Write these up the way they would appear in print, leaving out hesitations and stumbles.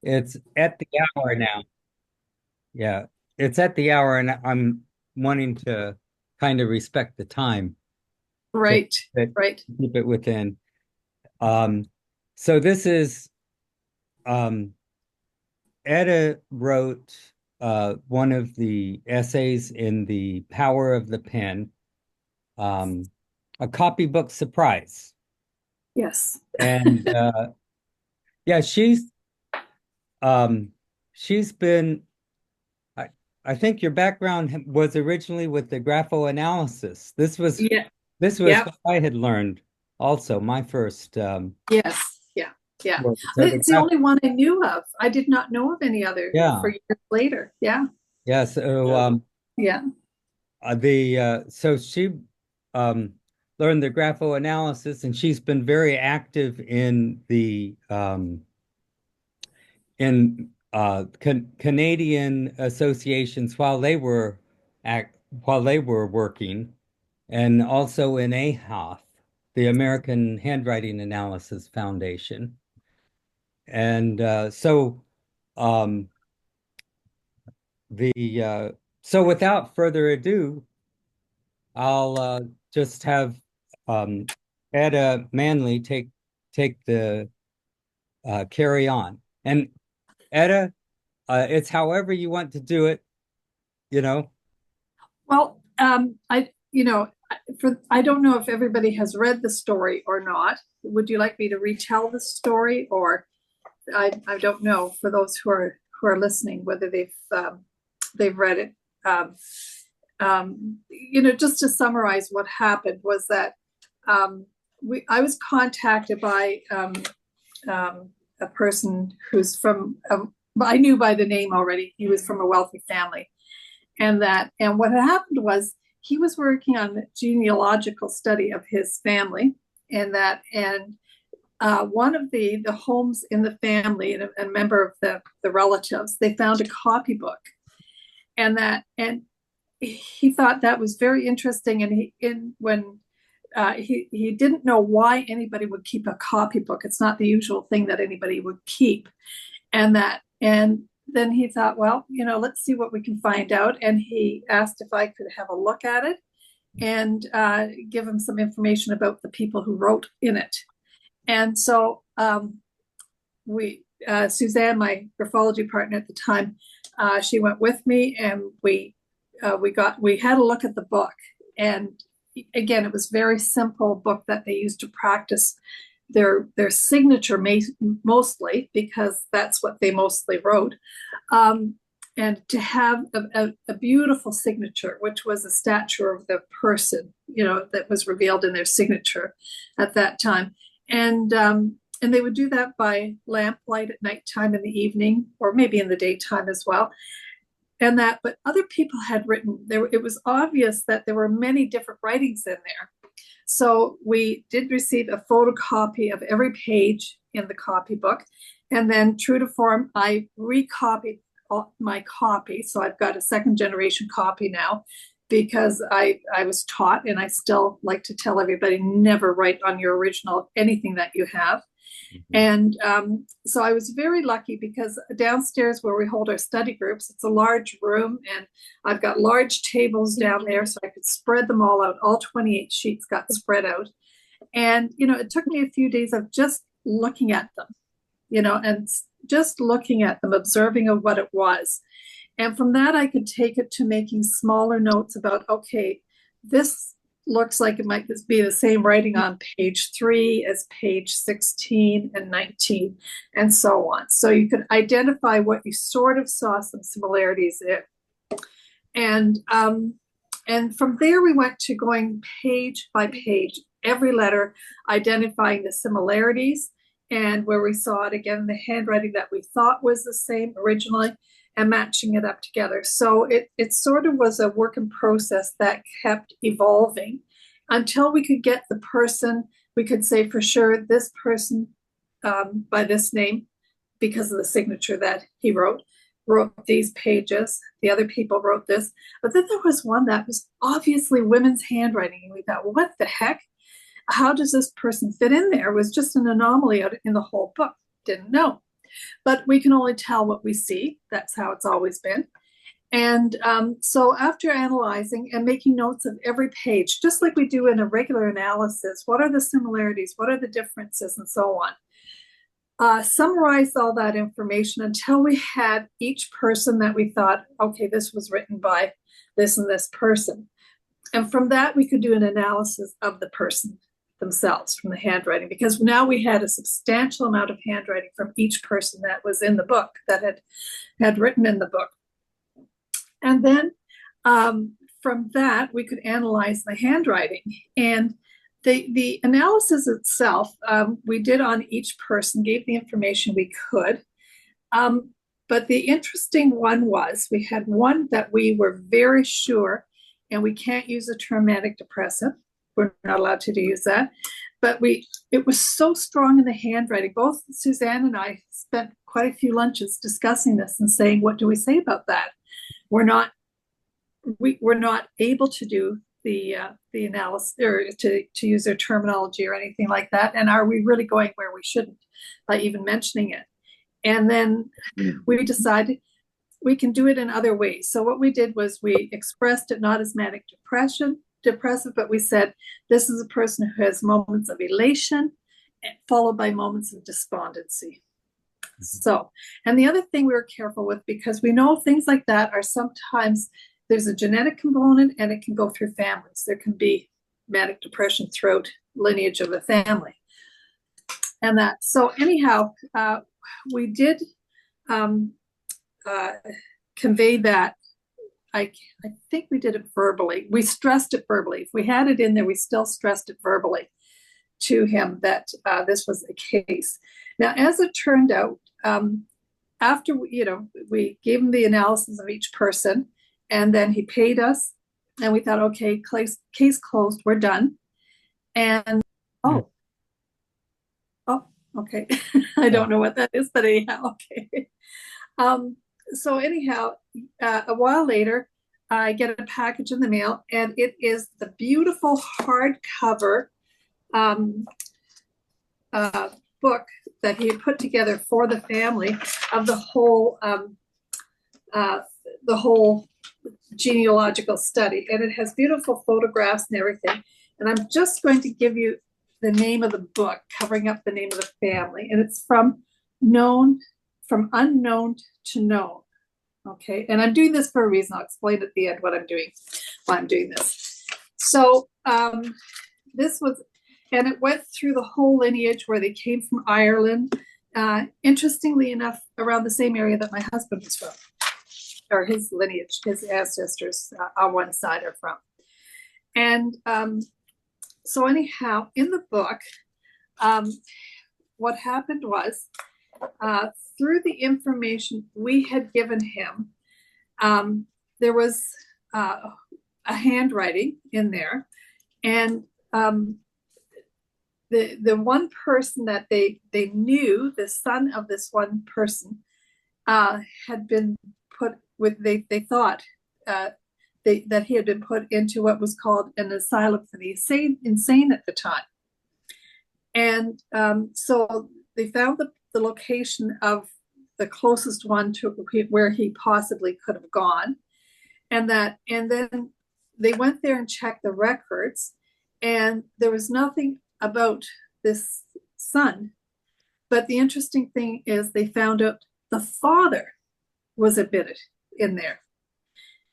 It's at the hour now. Yeah, it's at the hour, and I'm wanting to kind of respect the time to, Right, to right. keep it within. Um, so this is um, Edda wrote one of the essays in The Power of the Pen, um, a copybook surprise. Yes. And yeah, um, she's been. I, I think your background was originally with the graphoanalysis. Yeah. This was Yeah. what I had learned also, my first Yes. Yeah. Yeah. work. So the It's the graph, only one I knew of. I did not know of any other for yeah, years later. Yeah. yeah. So Yeah. the so she um learned the graphoanalysis, and she's been very active in the Canadian associations while they were working, and also in AHAF, the American Handwriting Analysis Foundation. And um, the so without further ado, I'll just have um, Edda Manley take the carry on. And Edda, it's however you want to do it, you know. Well, I don't know if everybody has read the story or not. Would you like me to retell the story, or I don't know for those who are listening whether they've read it. Just to summarize, what happened was that I was contacted by a person who's from. I knew by the name already. He was from a wealthy family, and what had happened was he was working on the genealogical study of his family, and one of the homes in the family and a member of the relatives, they found a copybook, and he thought that was very interesting. And he didn't know why anybody would keep a copybook. It's not the usual thing that anybody would keep, and then he thought, well, let's see what we can find out. And he asked if I could have a look at it and give him some information about the people who wrote in it. And so we Suzanne, my graphology partner at the time, she went with me, and we had a look at the book. And again, it was a very simple book that they used to practice their signature, mostly because that's what they mostly wrote. And to have a beautiful signature, which was a stature of the person, that was revealed in their signature at that time. And they would do that by lamplight at nighttime, in the evening, or maybe in the daytime as well. But other people had written there. It was obvious that there were many different writings in there. So we did receive a photocopy of every page in the copybook. And then, true to form, I recopied my copy. So I've got a second generation copy now, because I was taught, and I still like to tell everybody, never write on your original anything that you have. Mhm. And so I was very lucky, because downstairs where we hold our study groups, it's a large room, and I've got large tables down there, so I could spread them all out. All 28 sheets got spread out. And, it took me a few days of just looking at them, and just looking at them, observing of what it was. And from that, I could take it to making smaller notes about, okay, this looks like it might be the same writing on page 3 as page 16 and 19, and so on. So you could identify what you sort of saw some similarities in. And from there, we went to going page by page, every letter, identifying the similarities, and where we saw it again, the handwriting that we thought was the same originally, and matching it up together. So it sort of was a work in process that kept evolving until we could get the person. We could say for sure this person, by this name, because of the signature that he wrote these pages. The other people wrote this. But then there was one that was obviously women's handwriting. And we thought, well, what the heck? How does this person fit in there? It was just an anomaly out in the whole book. Didn't know. But we can only tell what we see. That's how it's always been. And so after analyzing and making notes of every page, just like we do in a regular analysis, what are the similarities? What are the differences? And so on. Summarized all that information until we had each person that we thought, okay, this was written by this and this person. And from that, we could do an analysis of the person themselves from the handwriting, because now we had a substantial amount of handwriting from each person that was in the book, that had written in the book. And then from that, we could analyze the handwriting. And the analysis itself, we did on each person, gave the information we could. But the interesting one was, we had one that we were very sure, and we can't use the term manic depressive. We're not allowed to use that. But it was so strong in the handwriting. Both Suzanne and I spent quite a few lunches discussing this and saying, what do we say about that? We're not able to do the analysis, or to use their terminology or anything like that. And are we really going where we shouldn't by even mentioning it? And then we decided we can do it in other ways. So what we did was we expressed it not as manic depressive, but we said, this is a person who has moments of elation followed by moments of despondency. So, and the other thing we were careful with, because we know things like that are sometimes, there's a genetic component and it can go through families. There can be manic depression throughout lineage of a family. And that, so anyhow, we did convey that. I think we did it verbally. We stressed it verbally. If we had it in there, we still stressed it verbally to him that this was the case. Now, as it turned out, after we gave him the analysis of each person, and then he paid us, and we thought, okay, case closed, we're done. And okay, I don't know what that is, but anyhow, okay. So anyhow, a while later, I get a package in the mail, and it is the beautiful hardcover book that he had put together for the family of the whole genealogical study. And it has beautiful photographs and everything. And I'm just going to give you the name of the book, covering up the name of the family. And it's from unknown to known. Okay, and I'm doing this for a reason. I'll explain at the end what I'm doing, why I'm doing this. So this was, and it went through the whole lineage where they came from Ireland. Interestingly enough, around the same area that my husband was from, or his lineage, his ancestors on one side are from. And so anyhow, in the book, what happened was, through the information we had given him, there was a handwriting in there, and the one person that they knew, the son of this one person, had been put with, they thought that he had been put into what was called an asylum for the insane at the time. And so they found the location of the closest one to where he possibly could have gone, and then they went there and checked the records, and there was nothing about this son. But the interesting thing is, they found out the father was admitted in there,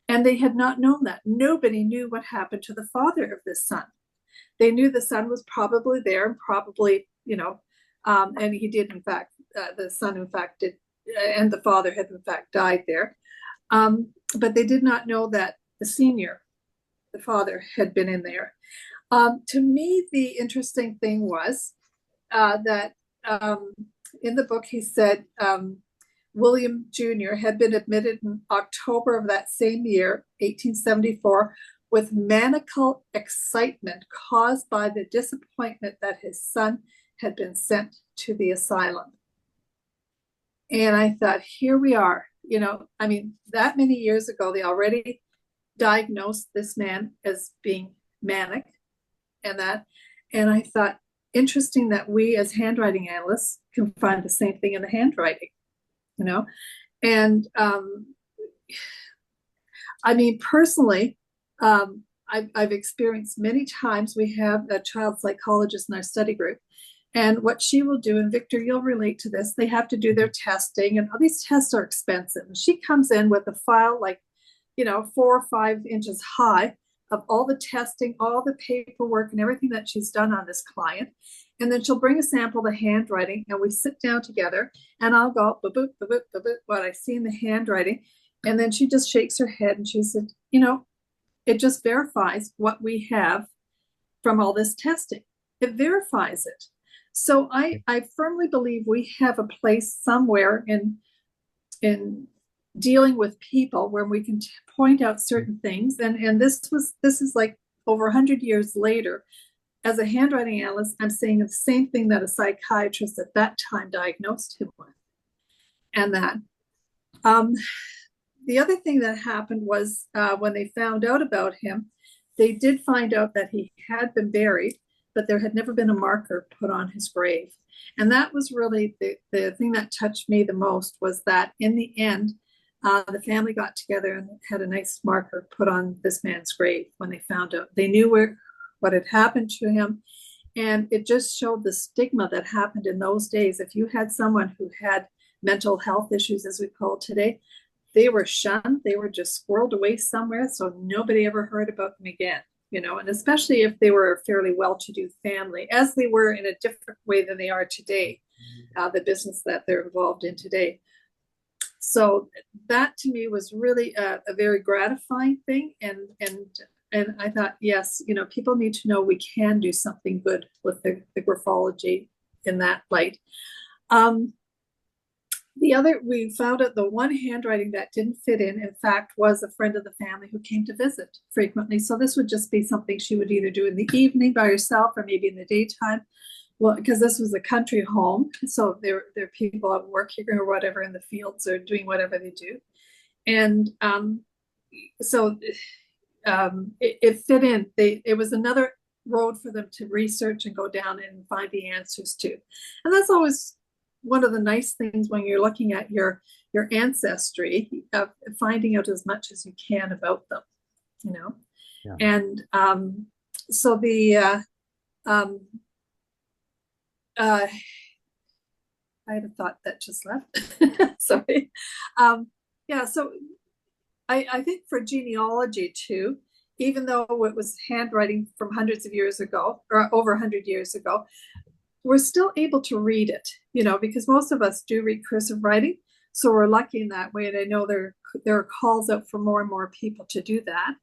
and they had not known that. Nobody knew what happened to the father of this son. They knew the son was probably there, and probably, and he did, in fact, the son, in fact, did, and the father had, in fact, died there. But they did not know that the father, had been in there. To me, the interesting thing was that in the book, he said William Jr. had been admitted in October of that same year, 1874, with maniacal excitement caused by the disappointment that his son had been sent to the asylum. And I thought, here we are. That many years ago, they already diagnosed this man as being manic and that. And I thought, interesting that we as handwriting analysts can find the same thing in the handwriting, you know? And I mean, personally, I've experienced many times. We have a child psychologist in our study group, and what she will do, and Victor, you'll relate to this, they have to do their testing, and all these tests are expensive. And she comes in with a file like, 4 or 5 inches high of all the testing, all the paperwork, and everything that she's done on this client. And then she'll bring a sample of the handwriting, and we sit down together, and I'll go, ba-boop, ba-boop, ba-boop, what I see in the handwriting. And then she just shakes her head and she said, it just verifies what we have from all this testing. It verifies it. So I firmly believe we have a place somewhere in dealing with people where we can point out certain things. And this is like over 100 years later. As a handwriting analyst, I'm saying the same thing that a psychiatrist at that time diagnosed him with. And that the other thing that happened was when they found out about him, they did find out that he had been buried, but there had never been a marker put on his grave. And that was really the thing that touched me the most, was that in the end, the family got together and had a nice marker put on this man's grave when they found out. They knew what had happened to him. And it just showed the stigma that happened in those days. If you had someone who had mental health issues, as we call it today, they were shunned. They were just squirreled away somewhere, so nobody ever heard about them again, and especially if they were a fairly well-to-do family, as they were in a different way than they are today, the business that they're involved in today. So that to me was really a very gratifying thing. And I thought, yes, people need to know we can do something good with the graphology in that light. We found out the one handwriting that didn't fit in fact, was a friend of the family who came to visit frequently. So this would just be something she would either do in the evening by herself or maybe in the daytime. Well, because this was a country home, so there are people at work here or whatever in the fields or doing whatever they do. And so it fit in. It was another road for them to research and go down and find the answers to. And that's always one of the nice things when you're looking at your ancestry, finding out as much as you can about them, Yeah. And so I had a thought that just left. Sorry. Yeah, so I think for genealogy too, even though it was handwriting from hundreds of years ago or over 100 years ago, we're still able to read it, because most of us do read cursive writing. So we're lucky in that way. And I know there are calls out for more and more people to do that.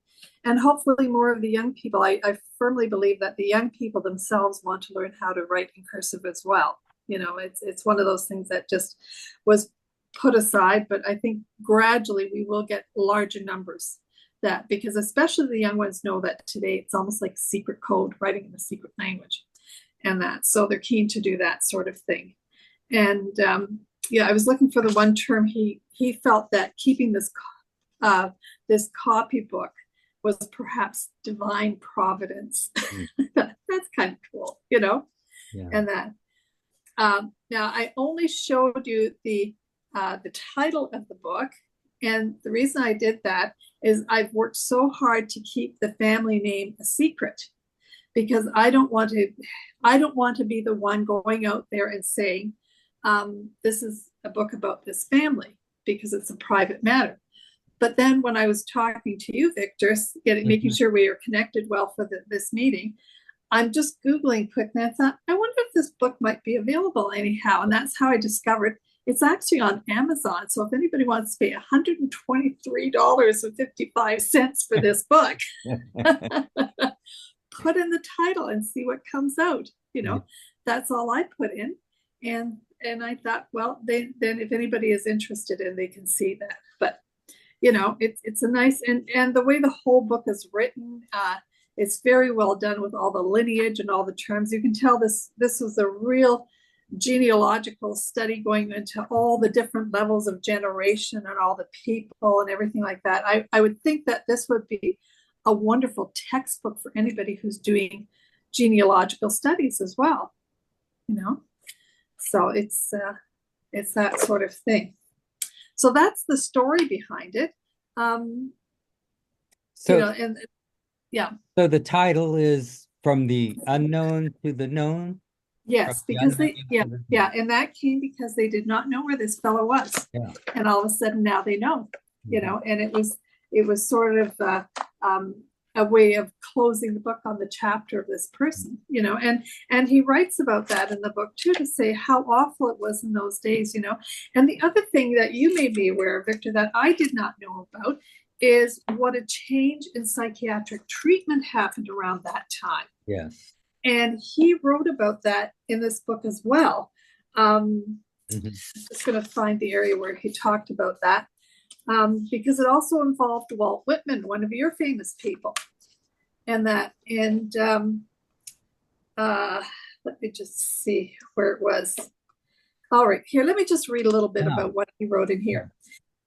And hopefully more of the young people, I firmly believe that the young people themselves want to learn how to write in cursive as well. It's one of those things that just was put aside, but I think gradually we will get larger numbers because especially the young ones know that today it's almost like secret code, writing in a secret language. And so they're keen to do that sort of thing. And I was looking for the one term he felt that keeping this copybook was perhaps divine providence. That's kind of cool, Yeah. And that now I only showed you the title of the book, and the reason I did that is I've worked so hard to keep the family name a secret, because I don't want to be the one going out there and saying, this is a book about this family, because it's a private matter. But then when I was talking to you, Victor, making sure we are connected well for this meeting, I'm just Googling quick, and I thought, I wonder if this book might be available anyhow. And that's how I discovered it's actually on Amazon. So if anybody wants to pay $123.55 for this book, put in the title and see what comes out. That's all I put in. And I thought, well, then if anybody is interested in, they can see that. But it's a nice, and the way the whole book is written, it's very well done with all the lineage and all the terms. You can tell this was a real genealogical study going into all the different levels of generation and all the people and everything like that. I would think that this would be a wonderful textbook for anybody who's doing genealogical studies as well. you know. So it's that sort of thing. So that's the story behind it. So, And yeah. so the title is From the Unknown to the Known? From Yes, the because unknown they, to the known. yeah, and that came because they did not know where this fellow was, Yeah. and all of a sudden now they know, and it was sort of a way of closing the book on the chapter of this person, and he writes about that in the book too, to say how awful it was in those days, and the other thing that you may be aware of, Victor, that I did not know about is what a change in psychiatric treatment happened around that time. Yes. And he wrote about that in this book as well. I'm just going to find the area where he talked about that, because it also involved Walt Whitman, one of your famous people. And let me just see where it was. All right, here, let me just read a little bit about what he wrote in here.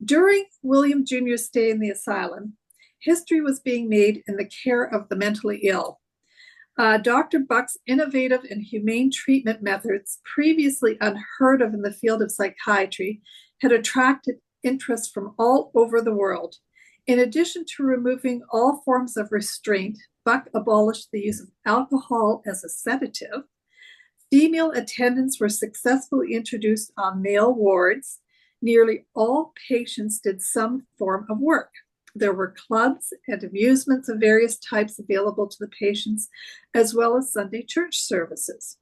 During William Jr.'s stay in the asylum, history was being made in the care of the mentally ill. Dr. Buck's innovative and humane treatment methods, previously unheard of in the field of psychiatry, had attracted interest from all over the world. In addition to removing all forms of restraint, Buck abolished the use of alcohol as a sedative. Female attendants were successfully introduced on male wards. Nearly all patients did some form of work. There were clubs and amusements of various types available to the patients, as well as Sunday church services.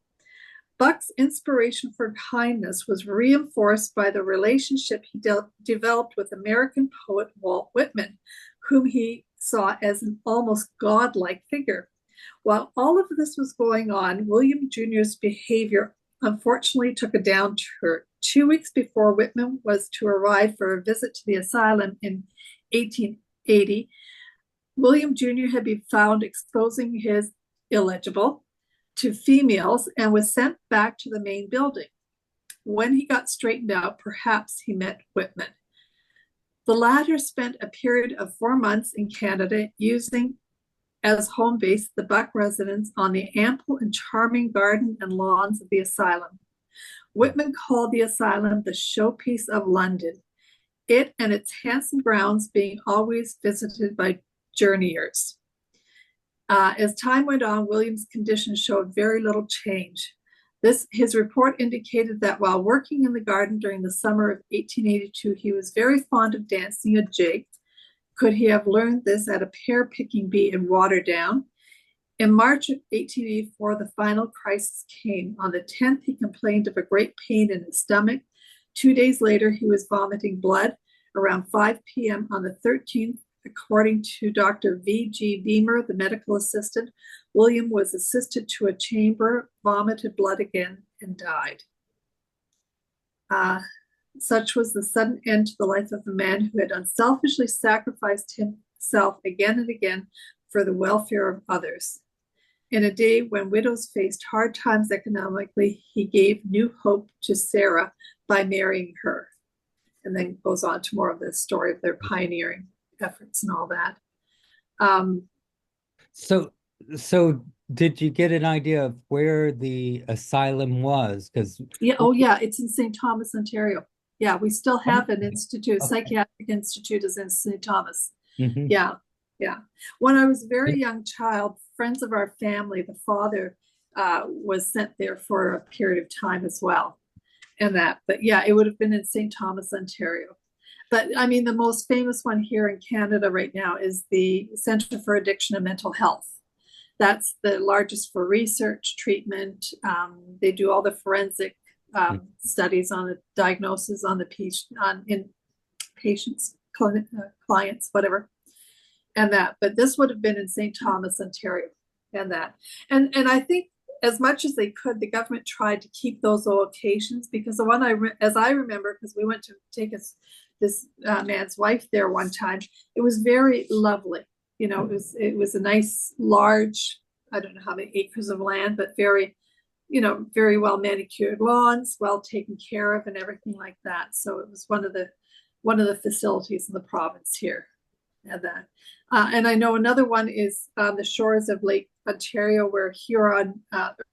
Buck's inspiration for kindness was reinforced by the relationship he developed with American poet Walt Whitman, whom he saw as an almost godlike figure. While all of this was going on, William Jr.'s behavior unfortunately took a downturn. 2 weeks before Whitman was to arrive for a visit to the asylum in 1880, William Jr. had been found exposing his illegible to females and was sent back to the main building. When he got straightened out, perhaps he met Whitman. The latter spent a period of 4 months in Canada, using as home base the Buck residence on the ample and charming garden and lawns of the asylum. Whitman called the asylum the showpiece of London, it and its handsome grounds being always visited by journeyers. As time went on, William's condition showed very little change. His report indicated that while working in the garden during the summer of 1882, he was very fond of dancing a jig. Could he have learned this at a pear-picking bee in Waterdown? In March of 1884, the final crisis came. On the 10th, he complained of a great pain in his stomach. 2 days later, he was vomiting blood. Around 5 p.m. on the 13th, according to Dr. V.G. Beamer, the medical assistant, William was assisted to a chamber, vomited blood again, and died. Such was the sudden end to the life of the man who had unselfishly sacrificed himself again and again for the welfare of others. In a day when widows faced hard times economically, he gave new hope to Sarah by marrying her. And then goes on to more of the story of their pioneering efforts and all that. So did you get an idea of where the asylum was? Because it's in St. Thomas, Ontario. Yeah, we still have an institute, psychiatric institute is in St. Thomas. Yeah. When I was a very young child, friends of our family, the father was sent there for a period of time as well. But yeah, it would have been in St. Thomas, Ontario. But I mean, the most famous one here in Canada right now is the Centre for Addiction and Mental Health. That's the largest for research, treatment. They do all the forensic studies on the diagnosis on in patients, clients, whatever, But this would have been in St. Thomas, Ontario, and I think as much as they could, the government tried to keep those locations, because the one as I remember, because we went to take this man's wife there one time, it was very lovely. It was a nice, large, I don't know how many acres of land, but very, very well manicured lawns, well taken care of, and everything like that. So it was one of the facilities in the province here. And I know another one is on the shores of Lake Ontario, where Huron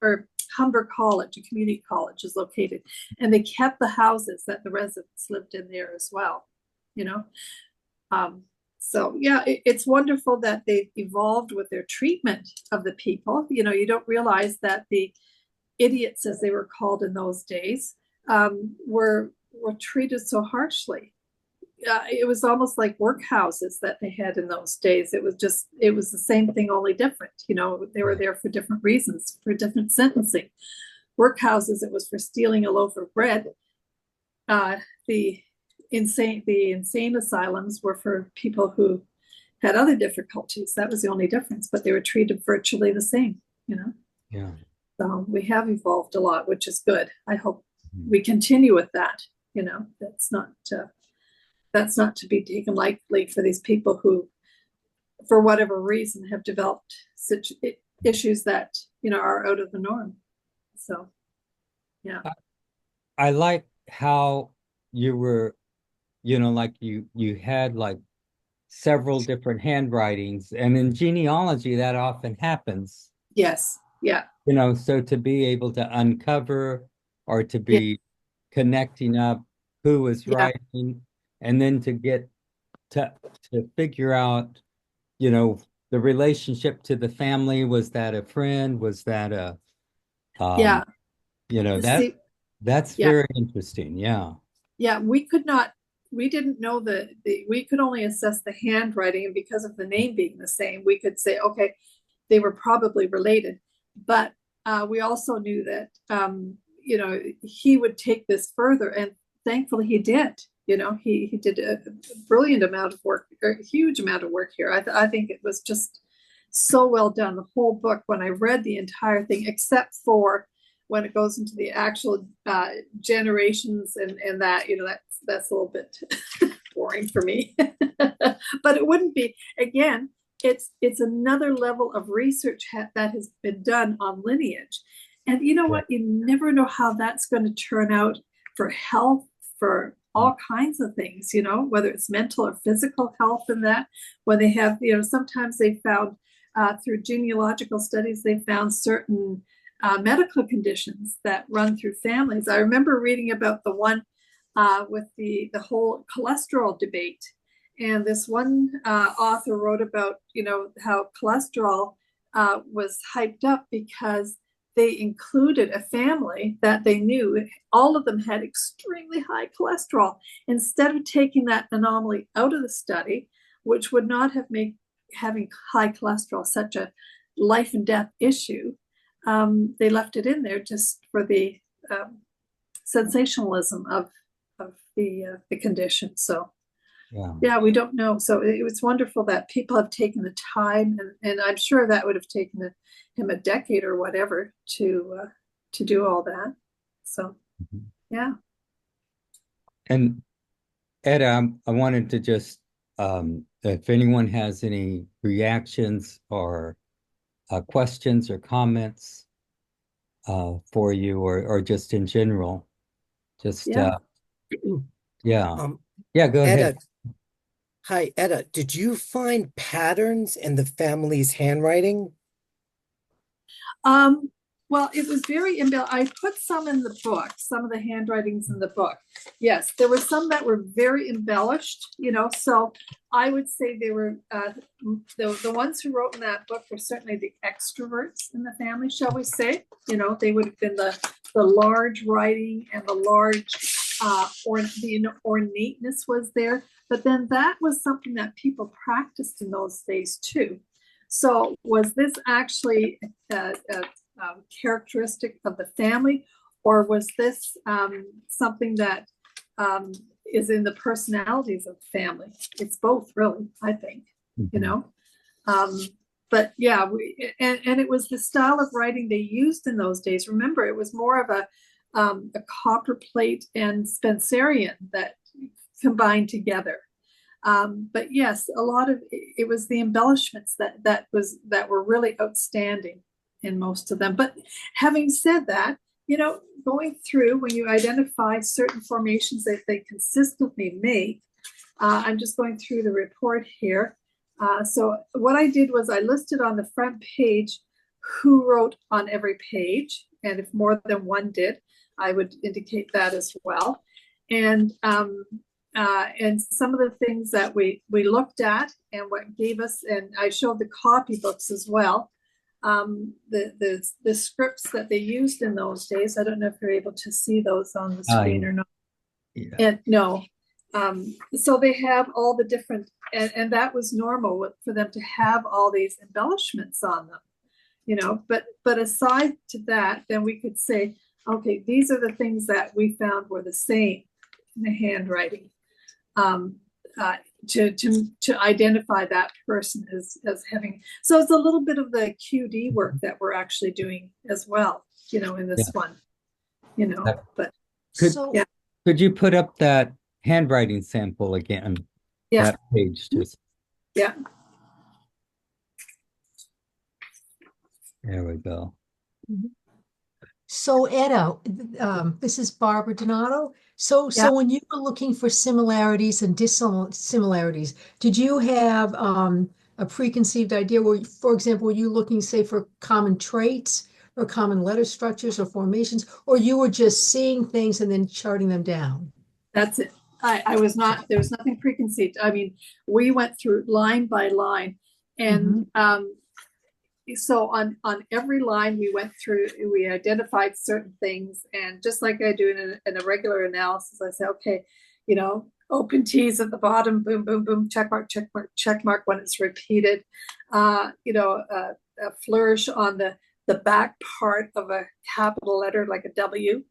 or Humber College, a community college, is located, and they kept the houses that the residents lived in there as well, you know. So yeah, it's wonderful that they've evolved with their treatment of the people. You know, you don't realize that the idiots, as they were called in those days, were treated so harshly. It was almost like workhouses that they had in those days. It was the same thing, only different. You know, they were there for different reasons, for different sentencing. Workhouses, it was for stealing a loaf of bread. The insane asylums were for people who had other difficulties. That was the only difference, but they were treated virtually the same, you know. Yeah. So we have evolved a lot, which is good. I hope we continue with that. You know, that's not to be taken lightly for these people who, for whatever reason, have developed such issues that, you know, are out of the norm. So, yeah. I like how you were, you know, like you had like several different handwritings, and in genealogy that often happens. Yes. Yeah. You know, so to be able to uncover or to Yeah. be connecting up who was Yeah. writing, and then to get to figure out, you know, the relationship to the family. Was that a friend? Was that a Yeah. you know, See, that's yeah. very interesting. Yeah. Yeah. We didn't know we could only assess the handwriting, and because of the name being the same, we could say, okay, they were probably related. But we also knew that, you know, he would take this further, and thankfully he did. You know, he did a brilliant amount of work, a huge amount of work here. I think it was just so well done. The whole book, when I read the entire thing, except for when it goes into the actual generations and that, you know, that's a little bit boring for me. But it wouldn't be, again, it's another level of research that has been done on lineage. And you know what? You never know how that's going to turn out for health, for all kinds of things, you know, whether it's mental or physical health, and that when they have, you know, sometimes they found through genealogical studies, they found certain medical conditions that run through families. I remember reading about the one with the whole cholesterol debate. And this one author wrote about, you know, how cholesterol was hyped up because they included a family that they knew, all of them had extremely high cholesterol. Instead of taking that anomaly out of the study, which would not have made having high cholesterol such a life and death issue, they left it in there just for the sensationalism of the condition. So yeah, we don't know. So it was wonderful that people have taken the time, and I'm sure that would have taken him a decade or whatever to do all that. So yeah. And Edda, I wanted to just, if anyone has any reactions or questions or comments for you, or just in general, just Yeah. yeah, Um, yeah, go ahead. Edda, hi, Edda. Did you find patterns in the family's handwriting? Well, it was very I put some in the book, some of the handwritings in the book. Yes, there were some that were very embellished, you know, so I would say they were the ones who wrote in that book were certainly the extroverts in the family, shall we say. You know, they would have been the large writing and the large or the ornateness was there. But then that was something that people practiced in those days too. So was this actually a characteristic of the family, or was this something that is in the personalities of the family? It's both, really, I think, you know. But yeah, and it was the style of writing they used in those days. Remember, it was more of a copper plate and Spencerian that combined together. But yes, a lot of it was the embellishments that were really outstanding in most of them. But having said that, you know, going through when you identify certain formations that they consistently make, I'm just going through the report here. So what I did was I listed on the front page who wrote on every page, And if more than one did, I would indicate that as well. And some of the things that we looked at and what gave us, and I showed the copybooks as well, the scripts that they used in those days. I don't know if you're able to see those on the screen or not. Yeah. And no. So they have all the different, and that was normal for them to have all these embellishments on them, you know, but aside to that, then we could say, okay, these are the things that we found were the same in the handwriting, to identify that person as having. So it's a little bit of the QD work that we're actually doing as well, you know, in this one, you know, but could you put up that handwriting sample again? Yeah. That page just. Yeah. There we go. So Edda, this is Barbara Donato. So when you were looking for similarities and dissimilarities, did you have a preconceived idea? For example, were you looking, say, for common traits or common letter structures or formations, or you were just seeing things and then charting them down? That's it. I was not, there was nothing preconceived. I mean, we went through line by line, and so on every line we went through, we identified certain things, and just like I do in a regular analysis, I say, okay, you know, open T's at the bottom, boom, boom, boom, check mark, check mark, check mark when it's repeated, you know, a flourish on the back part of a capital letter like a W,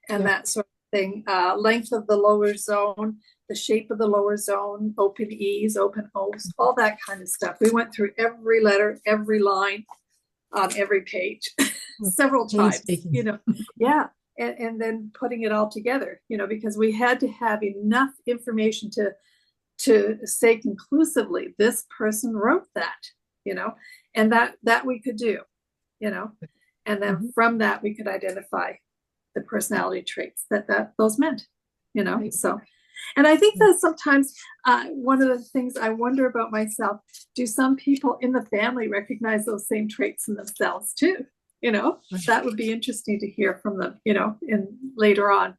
and that sort of thing, length of the lower zone, the shape of the lower zone, open E's, open O's, all that kind of stuff. We went through every letter, every line on every page several times, you know. And then putting it all together, you know, because we had to have enough information to say conclusively, this person wrote that, you know, and that we could do, you know, and then from that we could identify the personality traits that those meant, you know. So, and I think that sometimes one of the things I wonder about myself, do some people in the family recognize those same traits in themselves too? You know, that would be interesting to hear from them, you know, in later on.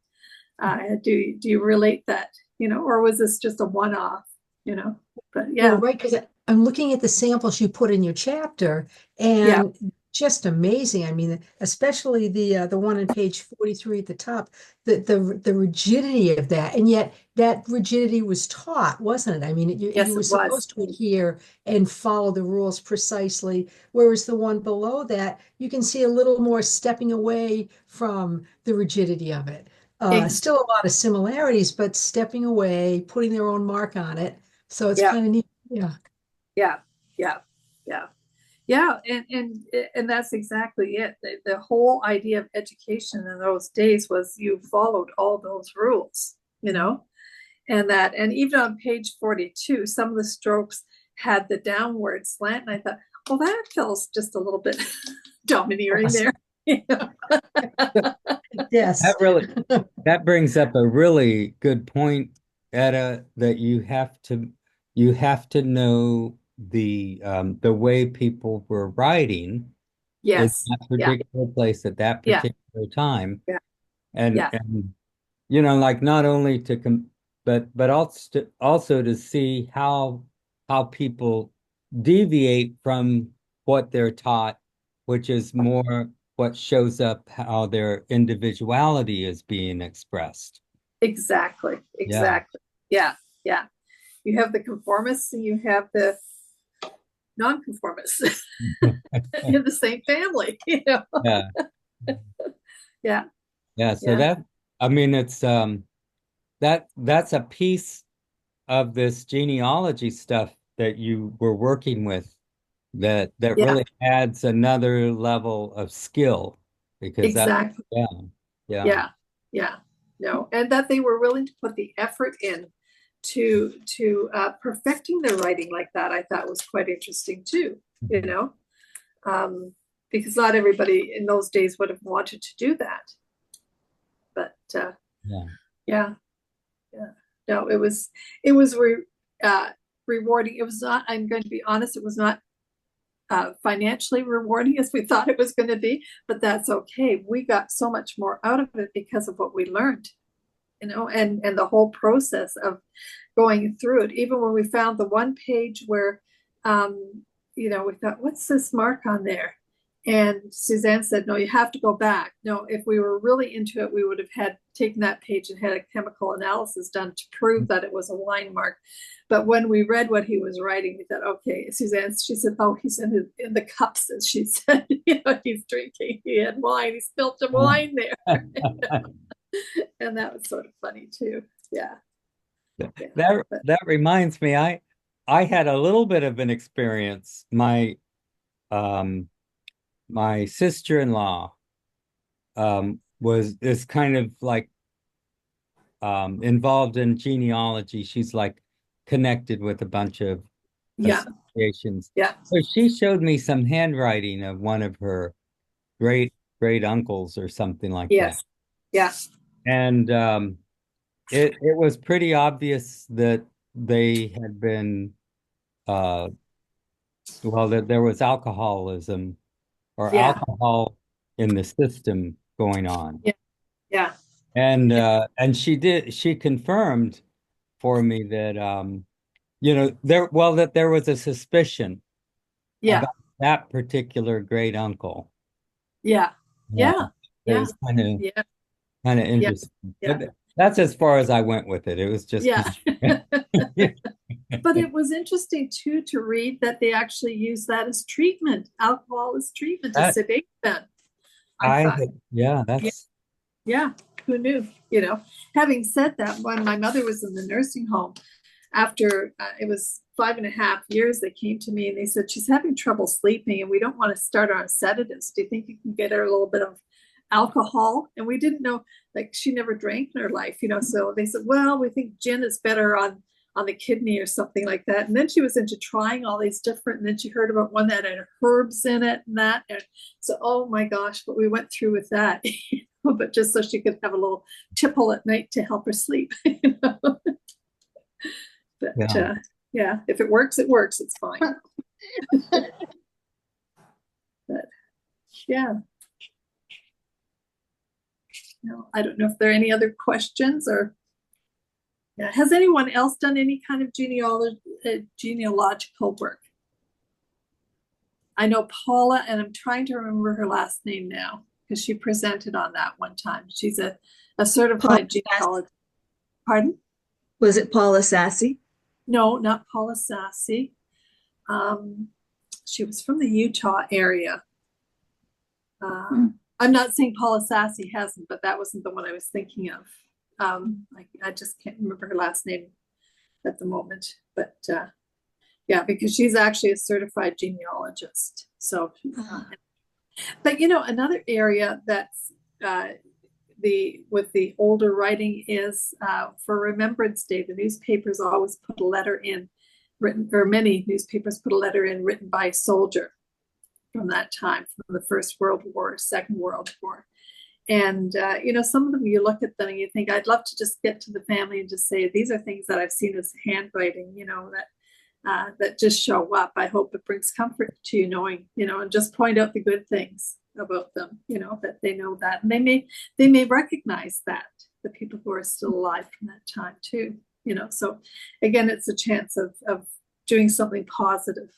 Do you relate that, you know, or was this just a one-off, you know? But yeah. Well, right, because I'm looking at the samples you put in your chapter, and just amazing. I mean, especially the one on page 43 at the top, the rigidity of that, and yet that rigidity was taught, wasn't it? I mean, you were supposed to adhere and follow the rules precisely, whereas the one below that, you can see a little more stepping away from the rigidity of it. Still a lot of similarities, but stepping away, putting their own mark on it. So it's kind of neat. And that's exactly it. The whole idea of education in those days was you followed all those rules, you know, and even on page 42, some of the strokes had the downward slant, and I thought, well, that feels just a little bit domineering there. Yes. That brings up a really good point, Edda, that you have to know the way people were writing in that particular place at that particular time. And you know, like not only but also to see how people deviate from what they're taught, which is more what shows up how their individuality is being expressed. Exactly. Yeah. You have the conformists and you have the non-conformists in the same family, you know. So that, I mean, it's that's a piece of this genealogy stuff that you were working with that really adds another level of skill, because no, and that they were willing to put the effort in to perfecting their writing like that, I thought was quite interesting too, you know, because not everybody in those days would have wanted to do that, but no, it was rewarding. It was not, I'm going to be honest, it was not financially rewarding as we thought it was going to be, but that's okay. We got so much more out of it because of what we learned, and the whole process of going through it. Even when we found the one page where, we thought, what's this mark on there? And Suzanne said, no, you have to go back. No, if we were really into it, we would have had taken that page and had a chemical analysis done to prove that it was a wine mark. But when we read what he was writing, we thought, okay, Suzanne, she said, oh, he's in the cups, as she said, he's drinking. He had wine. He spilled some wine there. And that was sort of funny too. Yeah. That reminds me, I had a little bit of an experience. My sister-in-law is kind of like involved in genealogy. She's like connected with a bunch of associations. Yeah. So she showed me some handwriting of one of her great uncles or something like that. Yeah. And it was pretty obvious that they had been that there was alcoholism or alcohol in the system going on. Yeah. And she confirmed for me that that there was a suspicion about that particular great uncle. Yeah. It was kind of interesting. But that's as far as I went with it. It was just But it was interesting too to read that they actually use that as treatment. Alcohol as treatment to sedate them. Who knew? Having said that, when my mother was in the nursing home, after it was 5.5 years, they came to me and they said, she's having trouble sleeping and we don't want to start her on sedatives. Do you think you can get her a little bit of alcohol? And we didn't know, like, she never drank in her life, so they said, well, we think gin is better on the kidney or something like that. And then she was into trying all these different, and then she heard about one that had herbs in it and that. And so, oh my gosh, what we went through with that, but just so she could have a little tipple at night to help her sleep. But if it works, it works. It's fine. But I don't know if there are any other questions or. Has anyone else done any kind of genealogical work? I know Paula, and I'm trying to remember her last name now because she presented on that one time. She's a certified genealogist. Pardon? Was it Paula Sassy? No, not Paula Sassy. She was from the Utah area. I'm not saying Paula Sassy hasn't, but that wasn't the one I was thinking of. I just can't remember her last name at the moment, but because she's actually a certified genealogist. So, but another area that's with the older writing is for Remembrance Day, the newspapers always put a letter in many newspapers put a letter in written by a soldier from that time, from the First World War, Second World War. And, some of them, you look at them and you think, I'd love to just get to the family and just say, these are things that I've seen as handwriting, that just show up. I hope it brings comfort to you knowing, and just point out the good things about them, that they know that. And they may recognize that, the people who are still alive from that time too, So again, it's a chance of doing something positive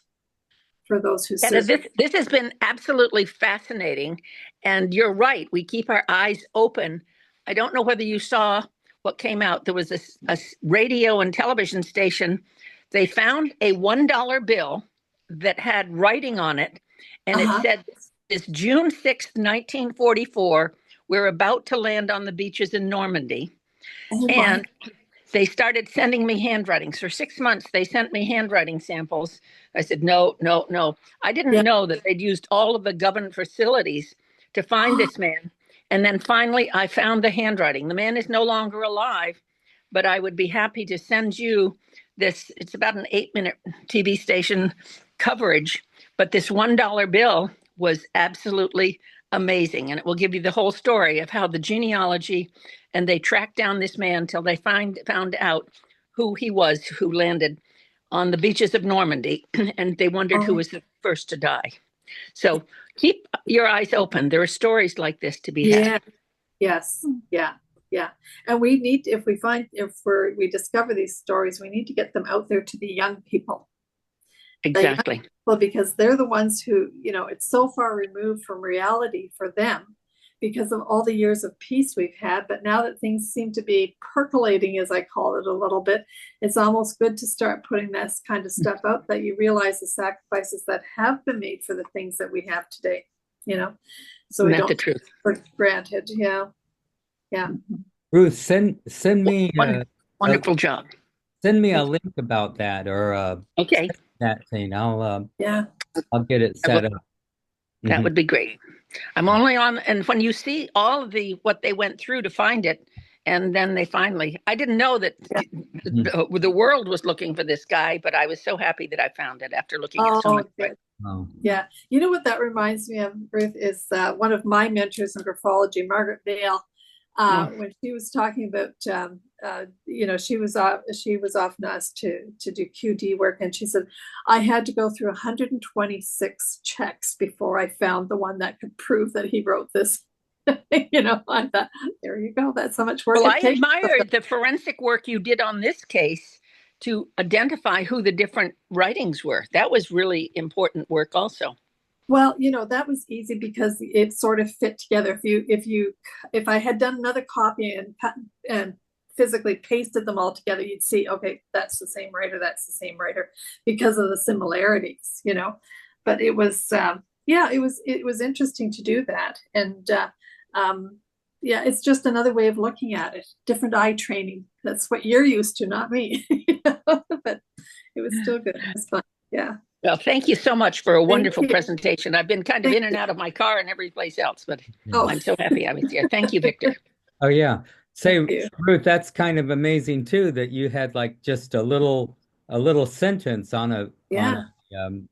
for those who serve. This has been absolutely fascinating. And you're right. We keep our eyes open. I don't know whether you saw what came out. There was a radio and television station. They found a $1 bill that had writing on it. And it said, it's June 6th, 1944. We're about to land on the beaches in Normandy. And they started sending me handwritings. For 6 months, they sent me handwriting samples. I said, no. I didn't know that they'd used all of the government facilities to find this man. And then finally, I found the handwriting. The man is no longer alive, but I would be happy to send you this. It's about an 8-minute TV station coverage, but this $1 bill was absolutely amazing. And it will give you the whole story of how the genealogy, and they tracked down this man till they found out who he was, who landed on the beaches of Normandy, and they wondered who was the first to die. So keep your eyes open. There are stories like this to be had. Yeah. Yes. Yeah. Yeah. And we need, if we discover these stories, we need to get them out there to the young people. Exactly. Well, because they're the ones who, it's so far removed from reality for them because of all the years of peace we've had. But now that things seem to be percolating, as I call it, a little bit, it's almost good to start putting this kind of stuff out, that you realize the sacrifices that have been made for the things that we have today, so we don't take it for granted. Yeah. Yeah. Ruth, send me wonderful job. Send me a link about that, or okay, that thing. I'll get it that set up. That would be great. I'm only on, and when you see all of what they went through to find it, and then they finally, I didn't know that the world was looking for this guy, but I was so happy that I found it after looking at so much. Oh. Yeah. You know what that reminds me of, Ruth, is one of my mentors in graphology, Margaret Dale, when she was talking about, she was often asked to do QD work. And she said, I had to go through 126 checks before I found the one that could prove that he wrote this. I thought, there you go. That's how much work. Well, I admired the forensic work you did on this case to identify who the different writings were. That was really important work also. Well, that was easy because it sort of fit together. If I had done another copy and cut and physically pasted them all together, you'd see, okay, that's the same writer, because of the similarities, But it was, it was interesting to do that. And it's just another way of looking at it. Different eye training. That's what you're used to, not me. But it was still good. It was fun. Yeah. Well, thank you so much for a wonderful presentation. I've been kind of in and out of my car and every place else, but I'm so happy I was here. Thank you, Victor. Oh, yeah. Say, Ruth, that's kind of amazing too, that you had like just a little sentence on some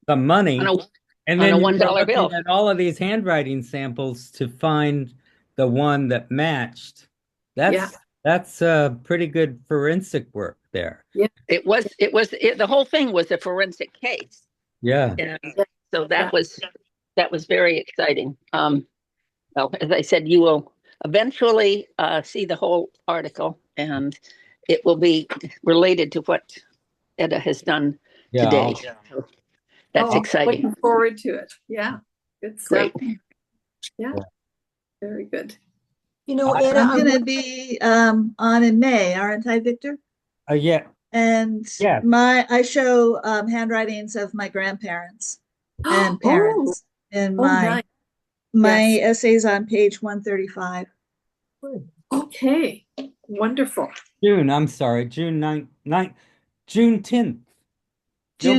money, and then a you $1 bill. at all of these handwriting samples to find the one that matched. That's pretty good forensic work there. Yeah, the whole thing was a forensic case. Yeah. And so that was very exciting. Well, as I said, you will eventually see the whole article, and it will be related to what Edda has done today. So that's exciting. Looking forward to it. Yeah. Good stuff. Great. Yeah. Very good. Edda, I'm going to be on in May, aren't I, Victor? Yeah. And I show handwritings of my grandparents and parents in my essays on page 135. Okay. Wonderful. I'm sorry, June 10th. June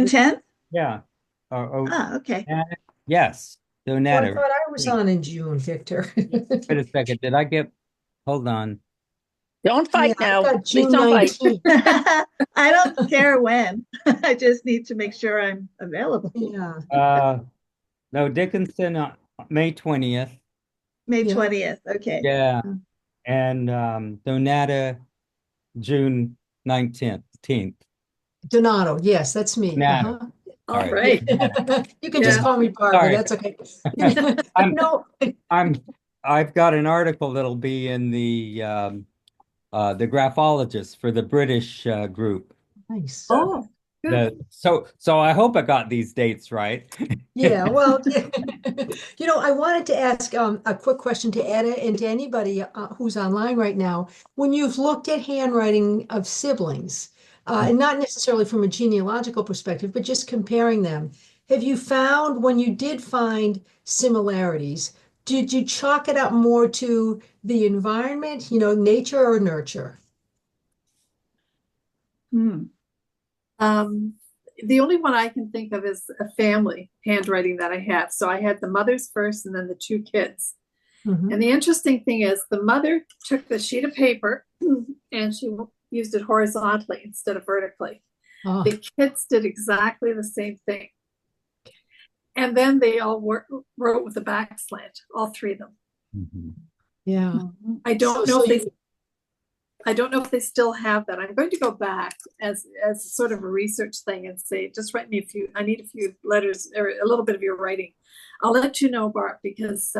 10th? Yeah. Okay. Yes. I thought I was on in June, Victor. Wait a second. Hold on. Don't fight now. June 19th. I don't care when. I just need to make sure I'm available. Yeah. No, Dickinson on May 20th. May 20th. Okay. Yeah. And Donata June 19th. Donato, yes, that's me. Donato. All right. You can just call me Barbara. That's okay. I've got an article that'll be in the graphologist for the British group. Nice. Oh, good. So I hope I got these dates right. Yeah, well, I wanted to ask a quick question to Edda and to anybody who's online right now. When you've looked at handwriting of siblings, and not necessarily from a genealogical perspective, but just comparing them, have you found, when you did find similarities, did you chalk it up more to the environment, nature or nurture? The only one I can think of is a family handwriting that I have. So I had the mothers first and then the two kids. Mm-hmm. And the interesting thing is the mother took the sheet of paper and she used it horizontally instead of vertically. Oh. The kids did exactly the same thing. And then they all wrote with a back slant, all three of them. Mm-hmm. Yeah. I don't know if they I don't know if they still have that. I'm going to go back as sort of a research thing and say, just write me a few. I need a few letters or a little bit of your writing. I'll let you know, Bart, because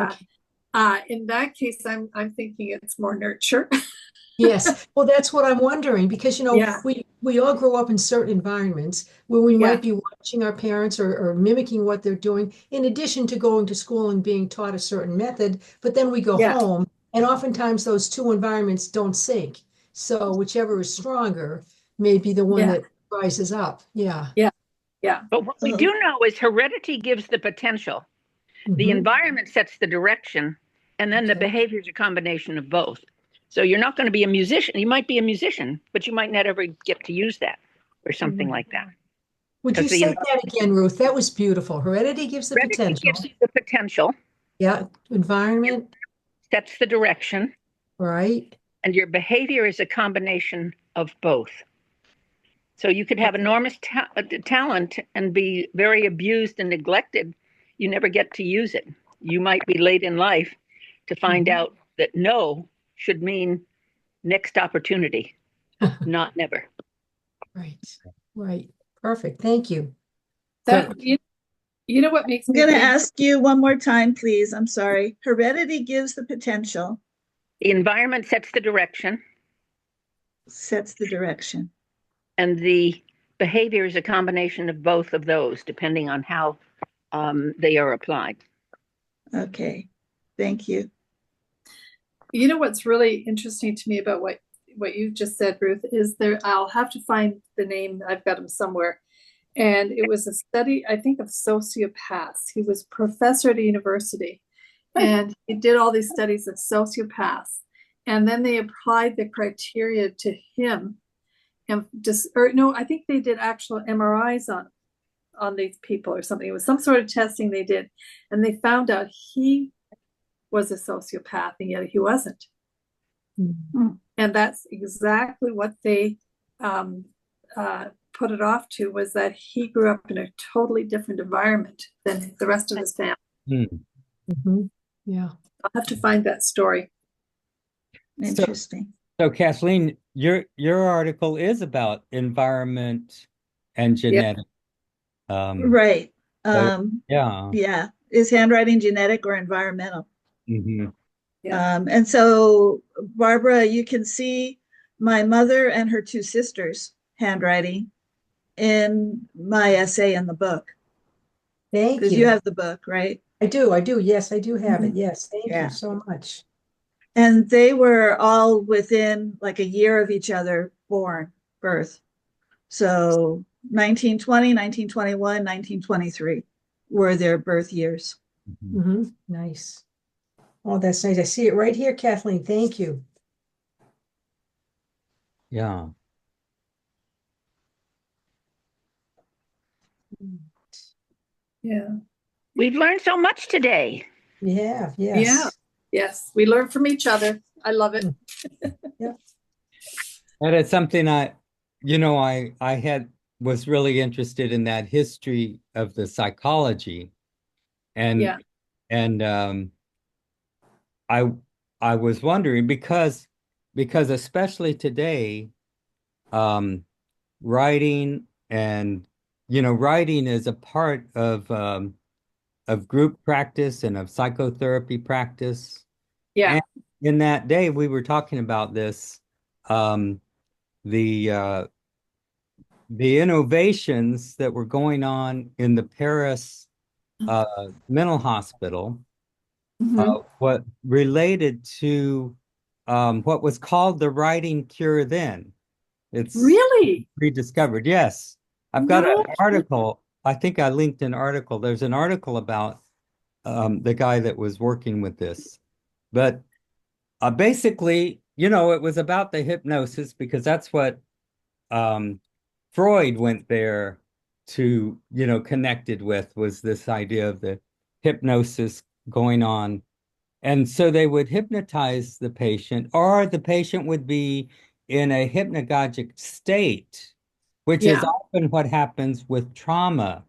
in that case, I'm thinking it's more nurture. Yes, well, that's what I'm wondering because Yeah. we all grow up in certain environments where we Yeah. might be watching our parents or mimicking what they're doing, in addition to going to school and being taught a certain method. But then we go Yeah. home, and oftentimes those two environments don't sync. So whichever is stronger may be the one Yeah. that rises up. Yeah. Yeah. Yeah. But what we do know is heredity gives the potential. The Mhm. environment sets the direction, and then the Okay. behavior is a combination of both. So you're not going to be a musician. You might be a musician, but you might not ever get to use that or something like that. Would you Because the say that again, Ruth? That was beautiful. Heredity gives the heredity potential. gives you the potential, Yeah. Environment, sets the direction, right? and your behavior is a combination of both. So you could have enormous talent and be very abused and neglected. You never get to use it. You might be late in life to find out that no should mean next opportunity, not never. Right. Right. Perfect. Thank you. That you know what makes I'm me going to think? ask you one more time, please. I'm sorry. Heredity gives the potential, The environment sets the direction, sets the direction. and the behavior is a combination of both of those, depending on how they are applied. Okay. Thank you. You know what's really interesting to me about what you just said, Ruth, is there. I'll have to find the name. I've got him somewhere. And it was a study, I think, of sociopaths. He was professor at a university, and he did all these studies of sociopaths. And then they applied the criteria to him, and I think they did actual MRIs on these people or something. It was some sort of testing they did, and they found out he was a sociopath, and yet he wasn't. Mhm. And that's exactly what they put it off to, was that he grew up in a totally different environment than the rest of his family. Mhm. Yeah. I'll have to find that story. Interesting. So Kathleen, your article is about environment and genetics. Right. Yeah. Yeah. Is handwriting genetic or environmental? Mhm. Yeah. And so, Barbara, you can see my mother and her two sisters' handwriting in my essay in the book. Thank Because you. you have the book, right? I do. Yes, I do have it. Yes. Thank Yeah. you so much. And they were all within like a year of each other birth. So 1920, 1921, 1923 were their birth years. Nice. Oh, that's nice. I see it right here, Kathleen. Thank you. Yeah. Yeah. We've learned so much today. Yeah. Yeah. Yes. Yes. We learn from each other. I love it. Yeah. And it's something I was really interested in that history of the psychology. And Yeah. and I I was wondering because especially today, writing and writing is a part of group practice and of psychotherapy practice. Yeah. And in that day, we were talking about this, um, the the innovations that were going on in the Paris mental hospital, what related to what was called the writing cure then. It's Really? rediscovered. Yes. I've got No. an article. I think I linked an article. There's an article about the guy that was working with this. But basically, it was about the hypnosis because that's what Freud went there to, connected with was this idea of the hypnosis going on. And so they would hypnotize the patient, or the patient would be in a hypnagogic state, which is Yeah. often what happens with trauma.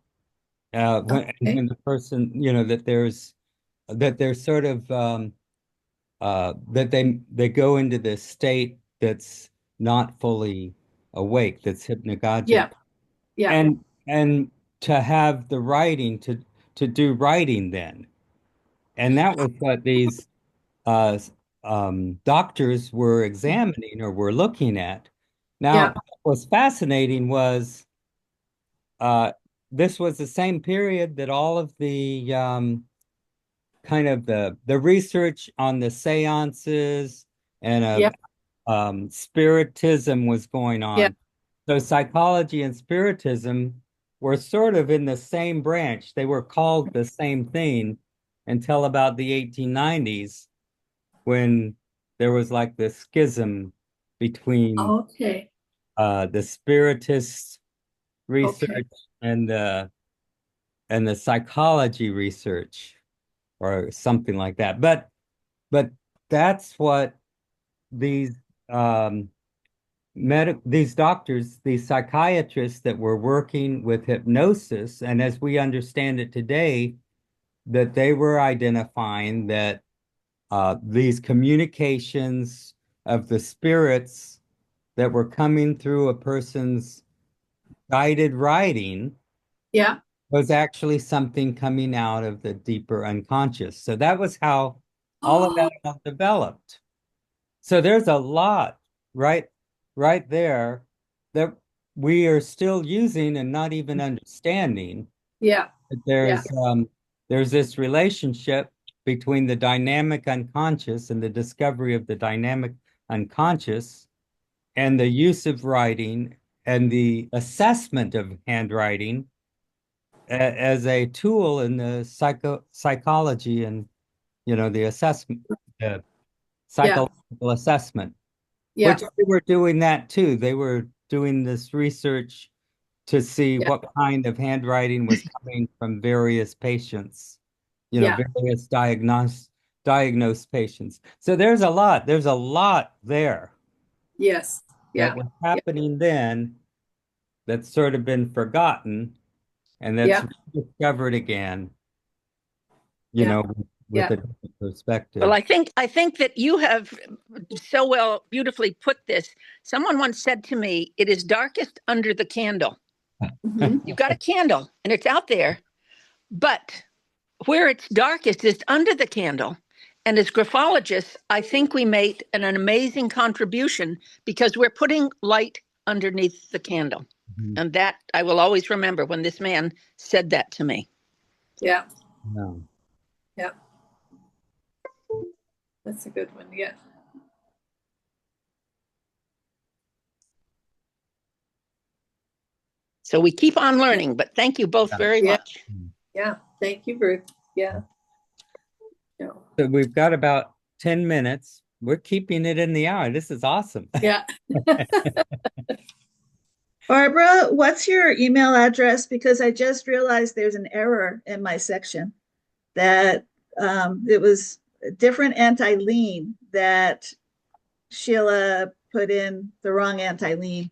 When the person, that there's sort of that they go into this state that's not fully awake, that's hypnagogic. Yeah. Yeah. And to have the writing to do writing then. And that was what these uh, doctors were examining or were looking at. Now, Yeah. what was fascinating was uh, this was the same period that all of the kind of the research on the seances and Yeah. spiritism was going Yeah. on. So psychology and spiritism were sort of in the same branch. They were called the same thing until about the 1890s when there was like this schism between Okay. the spiritist research Okay. and the psychology research or something like that. But that's what these um, these doctors, these psychiatrists that were working with hypnosis, and as we understand it today, that they were identifying that these communications of the spirits that were coming through a person's guided writing Yeah. was actually something coming out of the deeper unconscious. So that was how all of Oh, that was developed. So there's a lot right right there that we are still using and not even understanding. yeah. But Yeah. there's this relationship between the dynamic unconscious and the discovery of the dynamic unconscious and the use of writing and the assessment of handwriting as a tool in the psychology and the assessment, the Yeah. psychological assessment, Yeah. which they were doing that too. They were doing this research to see Yeah. what kind of handwriting was coming from various patients, Yeah. various diagnosed patients. So there's a lot there Yes. that Yeah. was Yeah. happening then that's sort of been forgotten and that's Yeah. discovered again, Yeah. with Yeah. a different perspective. Well, I think that you have so well beautifully put this. Someone once said to me, "It is darkest under the candle." Mhm. You've got a candle and it's out there, but where it's darkest is under the candle. And as graphologists, I think we made an amazing contribution because we're putting light underneath the candle. Mhm. And that I will always remember when this man said that to me. Yeah. Yeah. Yeah. That's a good one. Yeah. So we keep on learning, but thank you both very Yeah. much. Yeah. Thank you, Ruth. Yeah. Yeah. So we've got about 10 minutes. We're keeping it in the hour. This is awesome. Yeah. Barbara, what's your email address? Because I just realized there's an error in my section that it was a different anti-lien that Sheila put in the wrong anti-lien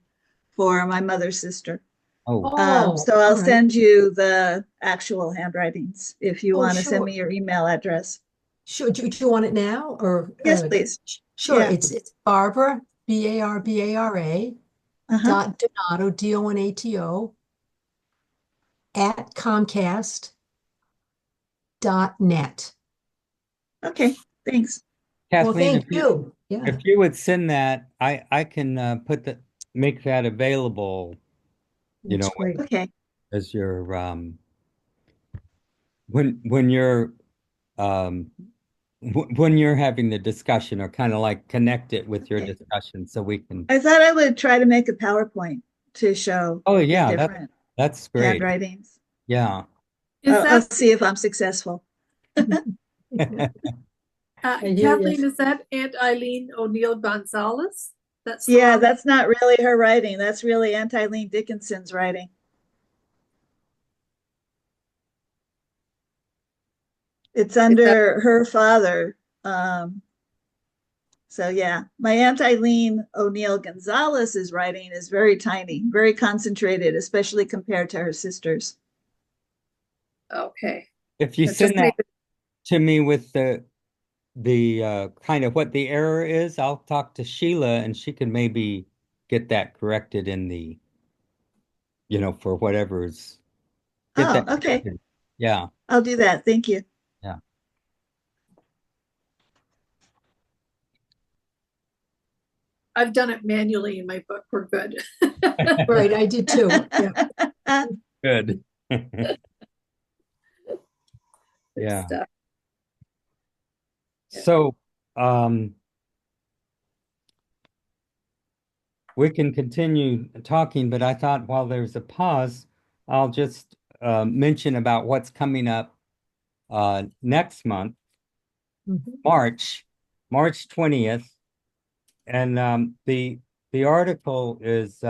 for my mother's sister. Oh, Oh, So I'll all right. send you the actual handwritings if you Oh, want to send sure. me your email address. Sure. Do you want it now or Yes, please. sure. Yeah. It's Barbara, Barbara, Uh-huh. dot Donato, Donato, at Comcast.net. Okay, thanks. Well, Kathleen, thank you. Yeah. if you would send that, I can make that available, That's great. Okay. as your when you're um when you're having the discussion or kind of like connect it with your Okay. discussion so we can. I thought I would try to make a PowerPoint to show Oh the yeah, different that's great. handwritings. Yeah. Is I'll that see if I'm successful. I hear you. Kathleen? Is that Aunt Eileen O'Neill Gonzalez? That's the Yeah, wrong- that's not really her writing. That's really Aunt Dickinson's writing. It's under her father. So yeah, my Aunt O'Neill Gonzalez's writing is very tiny, very concentrated, especially compared to her sister's. Okay. If you It just send that made it- to me with the the kind of what the error is, I'll talk to Sheila and she can maybe get that corrected in the, for whatever's get Oh, that okay. corrected. Yeah, I'll do that. Thank you. yeah. I've done it manually in my book. We're good. Right, I did too. Yeah. Good. Good Yeah. stuff. Yeah. So, we can continue talking, but I thought while there's a pause, I'll just mention about what's coming up next month, Mhm. March 20th. And the article is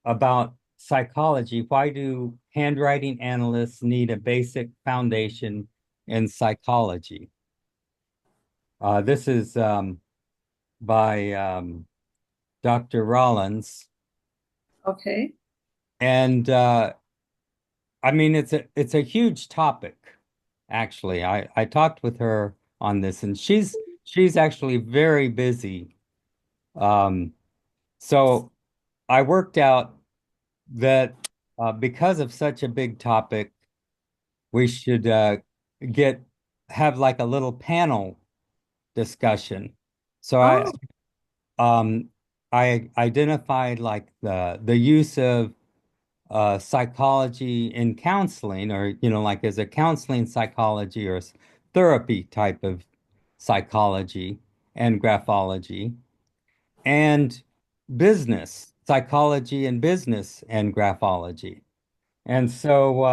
about psychology. Why do handwriting analysts need a basic foundation in psychology? This is by Dr. Rollins. Okay. And I mean, it's a huge topic, actually. I talked with her on this, and she's actually very busy. Um, so I worked out that because of such a big topic, we should get have like a little panel discussion. So Oh, um I identified like the use of psychology in counseling, or like as a counseling psychology or therapy type of psychology and graphology, and business psychology and business and graphology. And so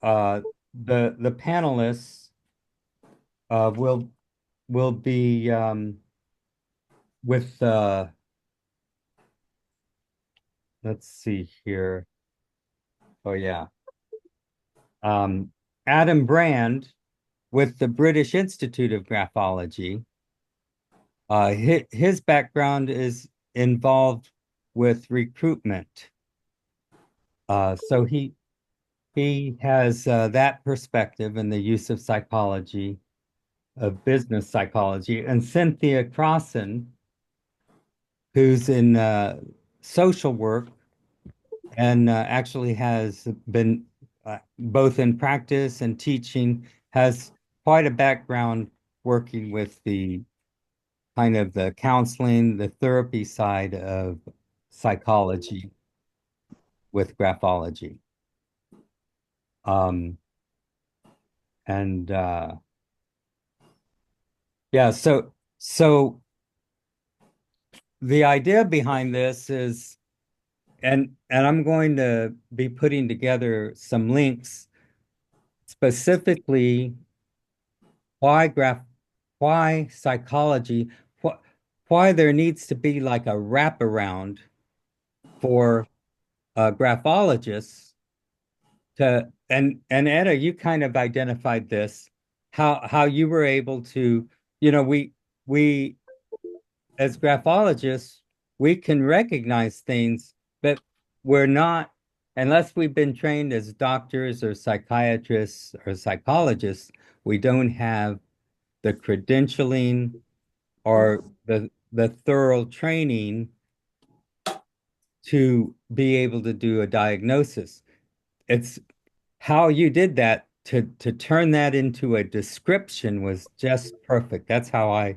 uh, the panelists will be with let's see here. Oh yeah. Um, Adam Brand with the British Institute of Graphology. His background is involved with recruitment. So he has that perspective and the use of psychology, of business psychology. And Cynthia Crossan, who's in social work and actually has been both in practice and teaching, has quite a background working with the kind of the counseling, the therapy side of psychology with graphology. Um, and yeah, so the idea behind this is, and I'm going to be putting together some links specifically why why psychology, why there needs to be like a wraparound for graphologists to, and Edda, you kind of identified this, how you were able to, we as graphologists, we can recognize things, but we're not, unless we've been trained as doctors or psychiatrists or psychologists, we don't have the credentialing or the thorough training to be able to do a diagnosis. It's how you did that to turn that into a description was just perfect. That's how I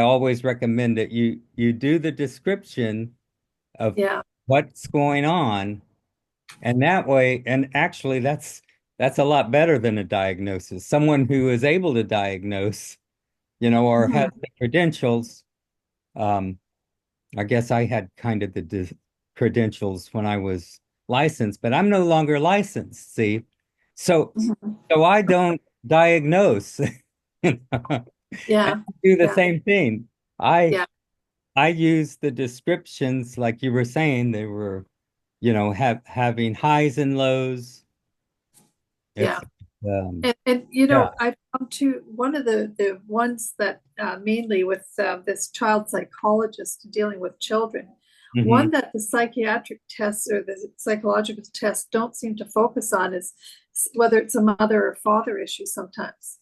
always recommend it. You do the description of yeah. what's going on, and that way, and actually that's a lot better than a diagnosis. Someone who is able to diagnose, or has Mhm. the credentials. Um, I guess I had kind of the credentials when I was licensed, but I'm no longer licensed, see? So Mhm. so I don't diagnose. I Yeah. do the Yeah. same thing. I Yeah. I use the descriptions like you were saying, they were, having highs and lows. It's Yeah. um And yeah. I found too, one of the ones that mainly with this child psychologist dealing with children, Hmm. one that the psychiatric tests or the psychological tests don't seem to focus on is whether it's a mother or father issue sometimes.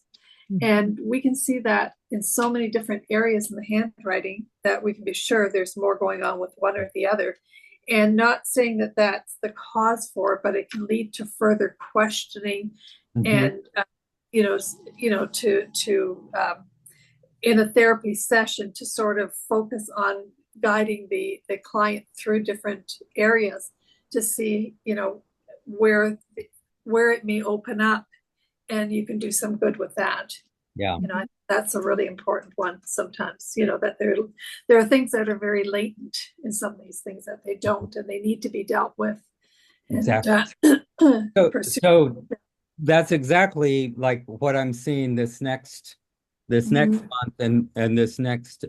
And we can see that in so many different areas in the handwriting that we can be sure there's more going on with one or the other. And not saying that that's the cause for it, but it can lead to further questioning and, in a therapy session to sort of focus on guiding the client through different areas to see, where it may open up, and you can do some good with that. Yeah. That's a really important one sometimes, that there are things that are very latent in some of these things that they don't, and they need to be dealt with. Exactly. So that's exactly like what I'm seeing this next month and this next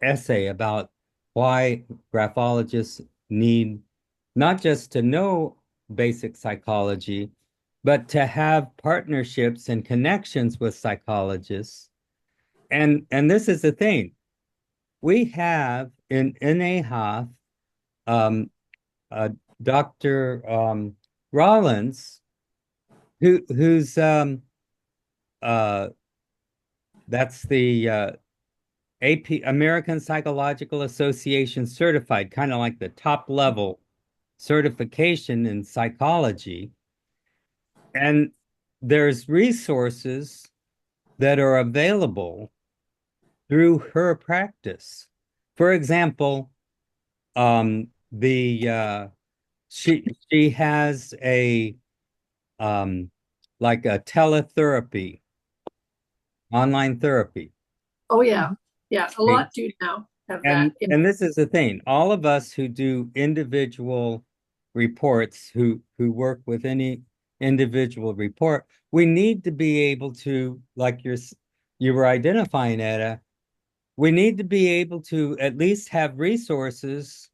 essay about why graphologists need not just to know basic psychology, but to have partnerships and connections with psychologists. And this is the thing. We have in AHAF, Dr. Rollins, who's that's the AP American Psychological Association certified, kind of like the top level certification in psychology. And there's resources that are available through her practice. For example, she has a like a teletherapy, online therapy. Oh yeah. Yeah. A lot do now have that. And this is the thing. All of us who do individual reports, who work with any individual report, we need to be able to, like you were identifying, Edda, we need to be able to at least have resources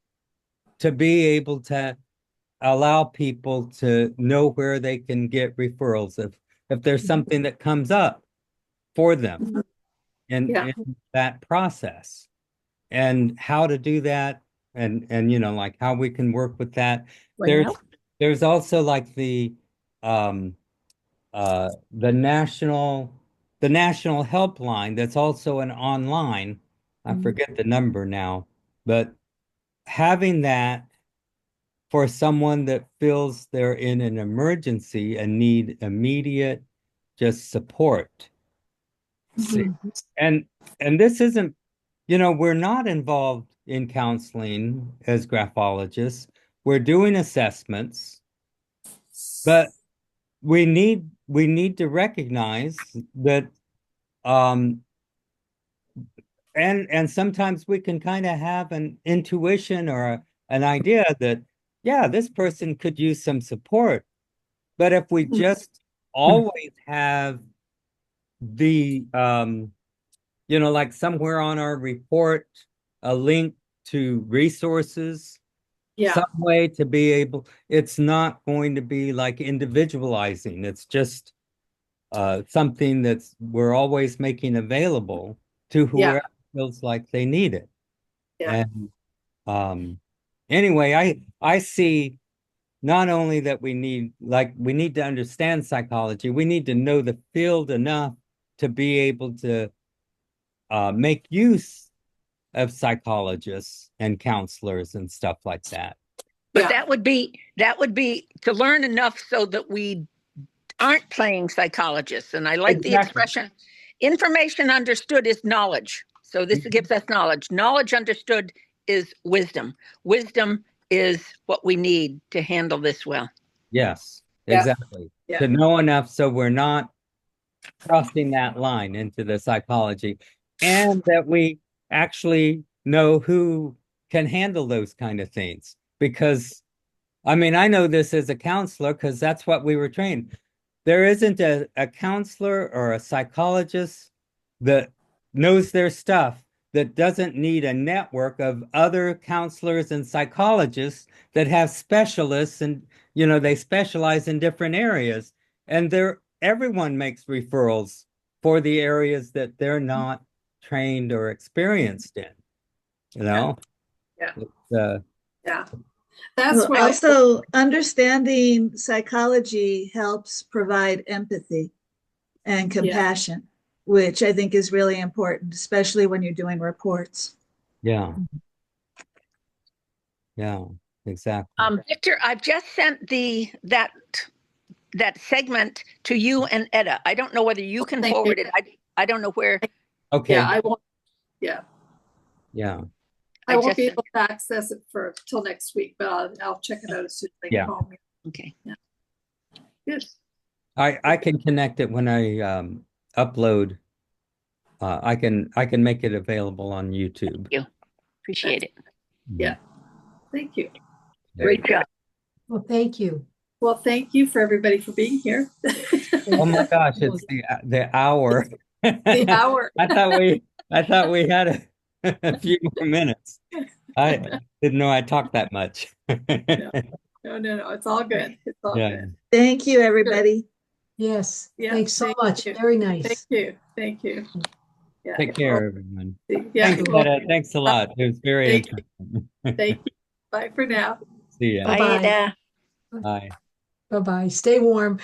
to be able to allow people to know where they can get referrals if there's something that comes up for them in that process, and how to do that, and like how we can work with that. There's also like the national helpline that's also an online. I forget the number now, but having that for someone that feels they're in an emergency and need immediate just support. See, and this isn't, we're not involved in counseling as graphologists. We're doing assessments, but we need to recognize that and sometimes we can kind of have an intuition or an idea that, yeah, this person could use some support. But if we just always have the like somewhere on our report a link to resources, some way to be able, it's not going to be like individualizing. It's just something that's we're always making available to whoever feels like they need it. And anyway, I see not only that we need to understand psychology, we need to know the field enough to be able to make use of psychologists and counselors and stuff like that. But that would be to learn enough so that we aren't playing psychologists. And I like the expression, information understood is knowledge. So this gives us knowledge. Knowledge understood is wisdom. Wisdom is what we need to handle this well. Yes, exactly. To know enough so we're not crossing that line into the psychology, and that we actually know who can handle those kind of things. Because, I mean, I know this as a counselor because that's what we were trained. There isn't a counselor or a psychologist that knows their stuff that doesn't need a network of other counselors and psychologists that have specialists, and they specialize in different areas, and everyone makes referrals for the areas that they're not trained or experienced in. That's what also understanding psychology helps provide empathy and compassion. which I think is really important, especially when you're doing reports. Yeah. Yeah, exactly. Victor, I've just sent that segment to you and Edda. I don't know whether you can Thank forward you. it. I don't know where. Okay. Yeah, I won't. Yeah, Yeah. I won't just be sent- able to access it for till next week, but I'll check it out as soon as they Yeah. call me. Okay. Good. I can connect it when I upload. I can make it available on YouTube. Appreciate it. Yeah. Thank you. Great job. Well, thank you. Well, thank you for everybody for being here. Oh my gosh, it's the hour. The hour. I thought we had a few more minutes. I didn't know I talked that much. No. It's all good. It's all Yeah. good. Thank you, everybody. Yes, Yeah, thanks so thank much. you. Very Thank nice. you. Thank you. Yeah. Take care, everyone. Yeah. Thanks, Well, Edda. Thanks a lot. It was very thank you. interesting. Thank you. Bye for now. See ya. Bye, Bye-bye. Edda. Bye. Bye-bye. Stay warm.